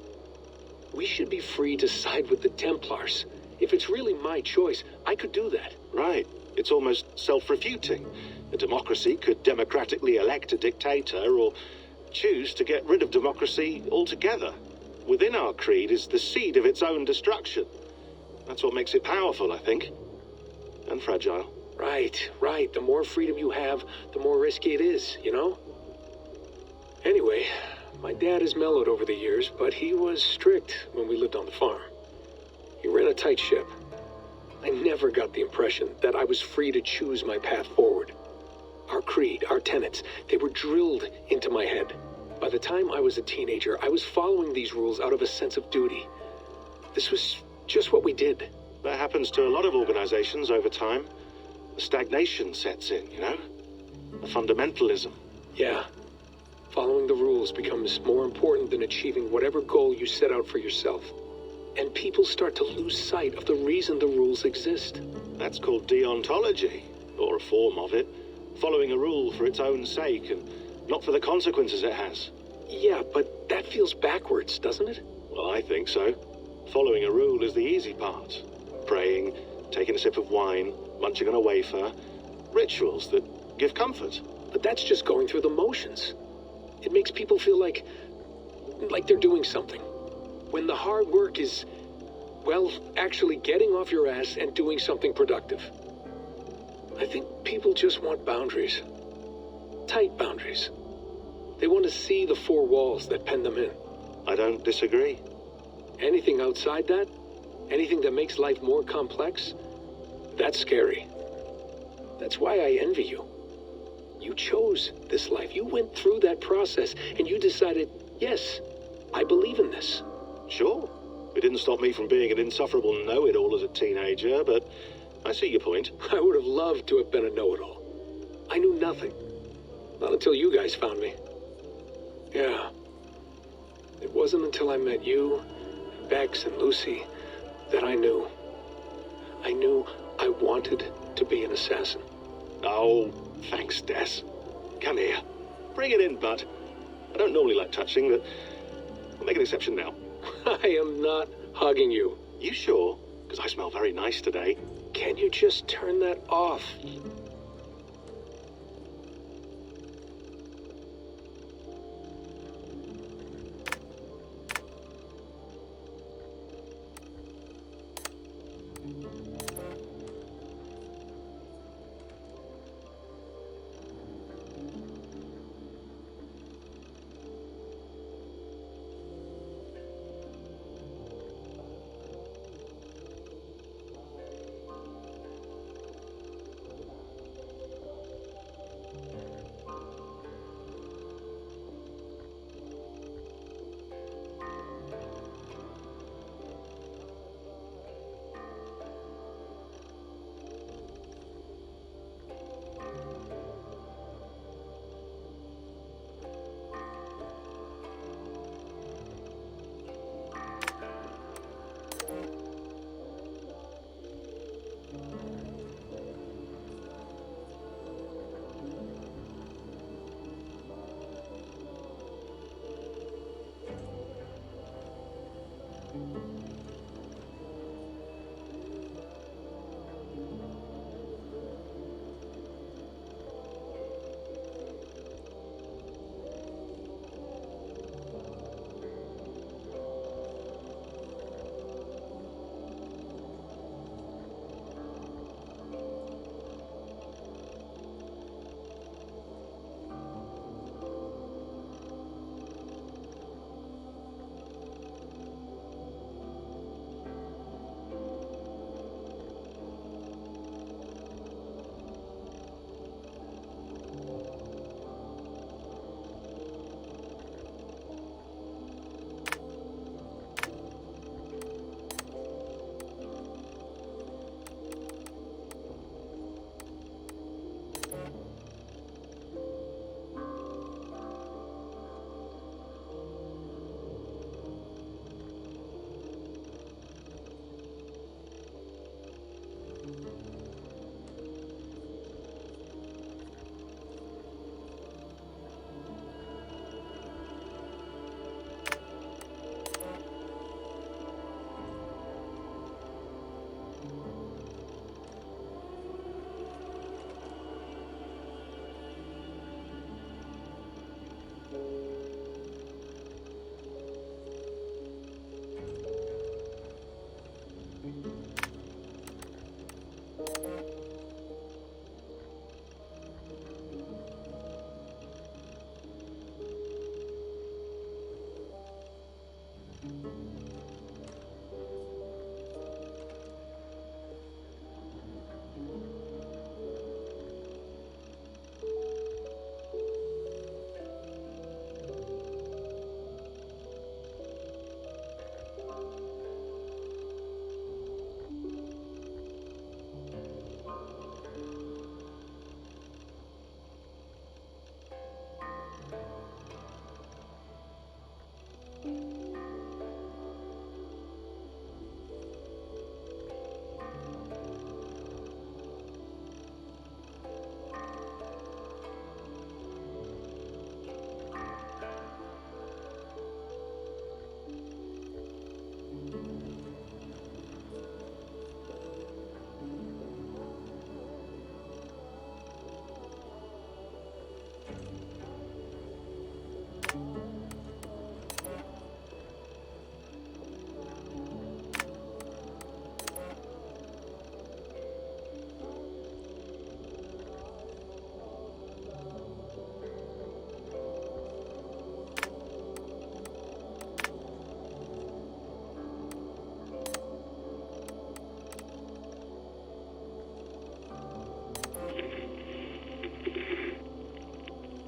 we should be free to side with the Templars. If it's really my choice, I could do that. Right. It's almost self-refuting. A democracy could democratically elect a dictator or choose to get rid of democracy altogether. Within our creed is the seed of its own destruction. That's what makes it powerful, I think. And fragile. Right. The more freedom you have, the more risky it is, you know? Anyway, my dad has mellowed over the years, but he was strict when we lived on the farm. He ran a tight ship. I never got the impression that I was free to choose my path forward. Our creed, our tenets, they were drilled into my head. By the time I was a teenager, I was following these rules out of a sense of duty. This was just what we did. That happens to a lot of organizations over time. The stagnation sets in, you know? A fundamentalism. Yeah. Following the rules becomes more important than achieving whatever goal you set out for yourself. And people start to lose sight of the reason the rules exist. That's called deontology, or a form of it. Following a rule for its own sake, and not for the consequences it has. Yeah, but that feels backwards, doesn't it? Well, I think so. Following a rule is the easy part. Praying, taking a sip of wine, munching on a wafer. Rituals that give comfort. But that's just going through the motions. It makes people feel like they're doing something. When the hard work is, well, actually getting off your ass and doing something productive. I think people just want boundaries. Tight boundaries. They want to see the four walls that pen them in. I don't disagree. Anything outside that, anything that makes life more complex, that's scary. That's why I envy you. You chose this life. You went through that process, and you decided, yes, I believe in this. Sure. It didn't stop me from being an insufferable know-it-all as a teenager, but I see your point. I would have loved to have been a know-it-all. I knew nothing. Not until you guys found me. Yeah. It wasn't until I met you, Bex, and Lucy that I knew. I knew I wanted to be an assassin. Oh, thanks, Des. Come here. Bring it in, bud. I don't normally like touching, but I'll make an exception now. I am not hugging you. You sure? Because I smell very nice today. Can you just turn that off?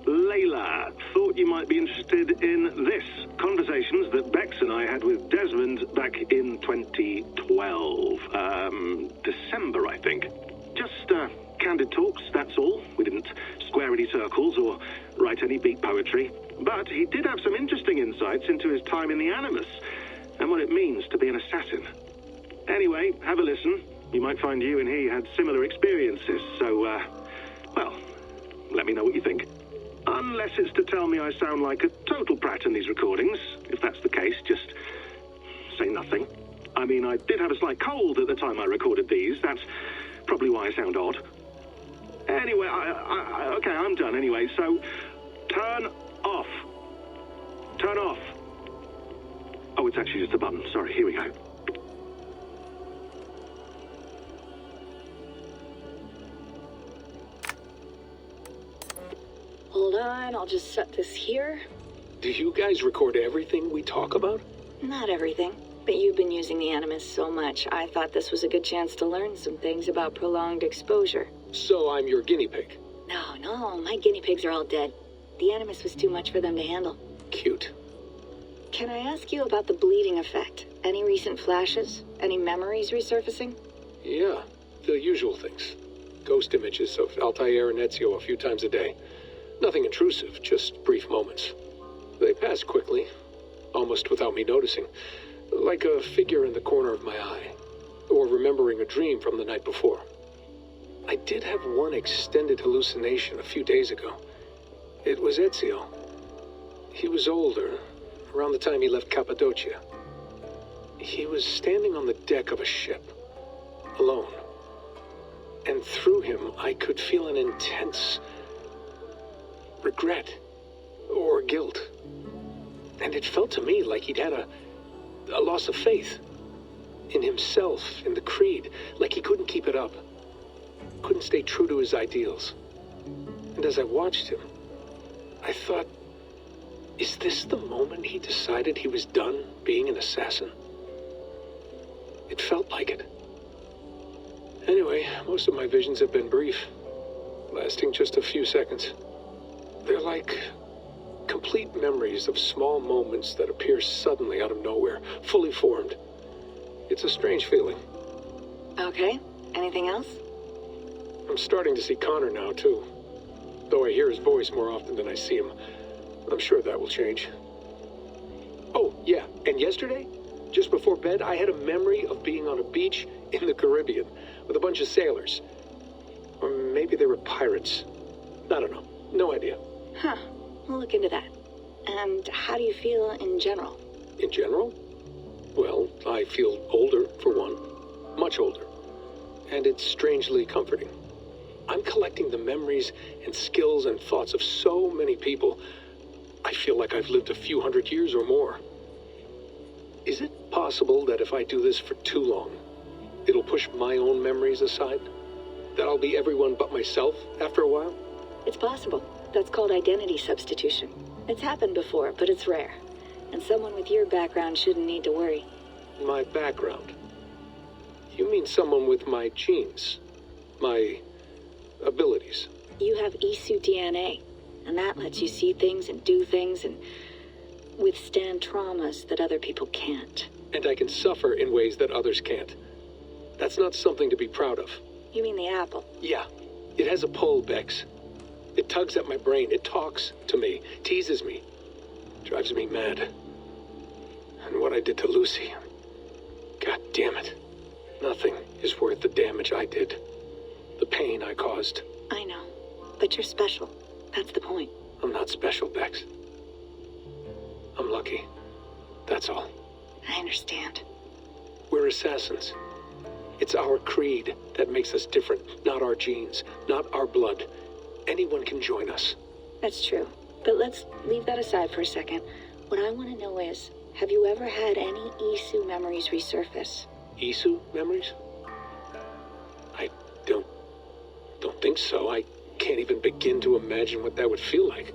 Layla, thought you might be interested in this. Conversations that Bex and I had with Desmond back in 2012. December, I think. Just candid talks, that's all. We didn't square any circles or write any beat poetry. But he did have some interesting insights into his time in the Animus and what it means to be an assassin. Anyway, have a listen. You might find you and he had similar experiences, so, well, let me know what you think. Unless it's to tell me I sound like a total prat in these recordings. If that's the case, just say nothing. I mean, I did have a slight cold at the time I recorded these. That's probably why I sound odd. Anyway, okay, I'm done anyway, so turn off. Turn off. Oh, it's actually just a button. Sorry, here we go. Hold on, I'll just set this here. Do you guys record everything we talk about? Not everything, but you've been using the Animus so much, I thought this was a good chance to learn some things about prolonged exposure. So I'm your guinea pig? No, my guinea pigs are all dead. The Animus was too much for them to handle. Cute. Can I ask you about the bleeding effect? Any recent flashes? Any memories resurfacing? Yeah, the usual things. Ghost images of Altair and Ezio a few times a day. Nothing intrusive, just brief moments. They pass quickly, almost without me noticing. Like a figure in the corner of my eye. Or remembering a dream from the night before. I did have one extended hallucination a few days ago. It was Ezio. He was older, around the time he left Cappadocia. He was standing on the deck of a ship, alone. And through him, I could feel an intense regret or guilt. And it felt to me like he'd had a loss of faith in himself, in the creed, like he couldn't keep it up, couldn't stay true to his ideals. And as I watched him, I thought, is this the moment he decided he was done being an assassin? It felt like it. Anyway, most of my visions have been brief, lasting just a few seconds. They're like complete memories of small moments that appear suddenly out of nowhere, fully formed. It's a strange feeling. Okay, anything else? I'm starting to see Connor now, too. Though I hear his voice more often than I see him. I'm sure that will change. Oh, yeah, and yesterday, just before bed, I had a memory of being on a beach in the Caribbean with a bunch of sailors. Or maybe they were pirates. I don't know. No idea. Huh. We'll look into that. And how do you feel in general? In general? Well, I feel older, for one. Much older. And it's strangely comforting. I'm collecting the memories and skills and thoughts of so many people. I feel like I've lived a few hundred years or more. Is it possible that if I do this for too long, it'll push my own memories aside? That I'll be everyone but myself after a while? It's possible. That's called identity substitution. It's happened before, but it's rare. And someone with your background shouldn't need to worry. My background? You mean someone with my genes? My abilities? You have Isu DNA, and that lets you see things and do things and withstand traumas that other people can't. And I can suffer in ways that others can't. That's not something to be proud of. You mean the apple? Yeah. It has a pull, Bex. It tugs at my brain. It talks to me. Teases me. Drives me mad. And what I did to Lucy. God damn it. Nothing is worth the damage I did. The pain I caused. I know. But you're special. That's the point. I'm not special, Bex. I'm lucky. That's all. I understand. We're assassins. It's our creed that makes us different, not our genes, not our blood. Anyone can join us. That's true. But let's leave that aside for a second. What I want to know is, have you ever had any Isu memories resurface? Isu memories? I don't think so. I can't even begin to imagine what that would feel like.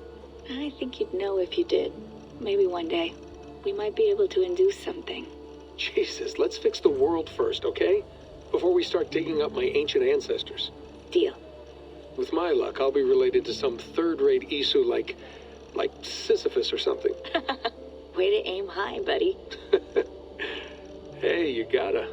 I think you'd know if you did. Maybe one day. We might be able to induce something. Jesus, let's fix the world first, okay? Before we start digging up my ancient ancestors. Deal. With my luck, I'll be related to some third-rate Isu like Sisyphus or something. Way to aim high, buddy. Hey, you gotta.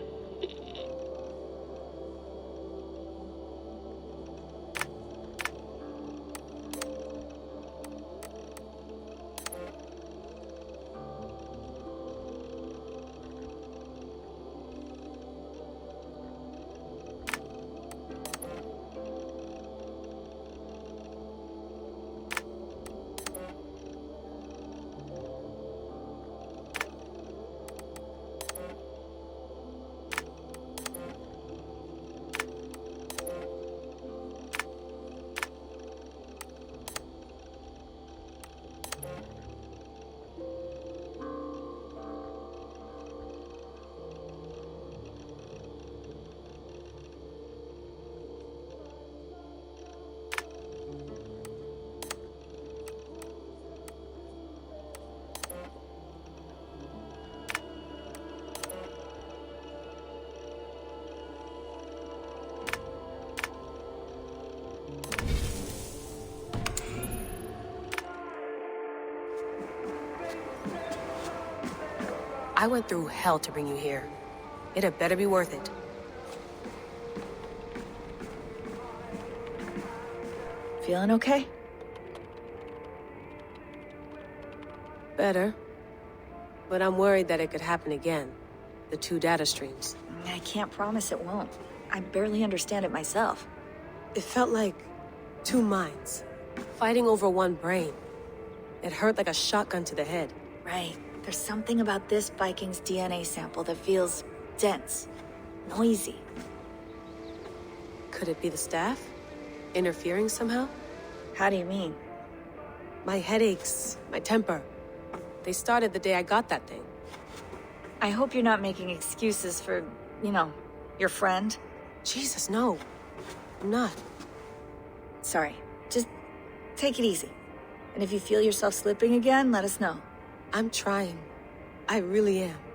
I went through hell to bring you here. It had better be worth it. Feeling okay? Better. But I'm worried that it could happen again. The two data streams. I can't promise it won't. I barely understand it myself. It felt like two minds, fighting over one brain. It hurt like a shotgun to the head. Right. There's something about this Viking's DNA sample that feels dense, noisy. Could it be the staff? Interfering somehow? How do you mean? My headaches, my temper. They started the day I got that thing. I hope you're not making excuses for, you know, your friend. Jesus, no. I'm not. Sorry. Just take it easy. And if you feel yourself slipping again, let us know. I'm trying. I really am.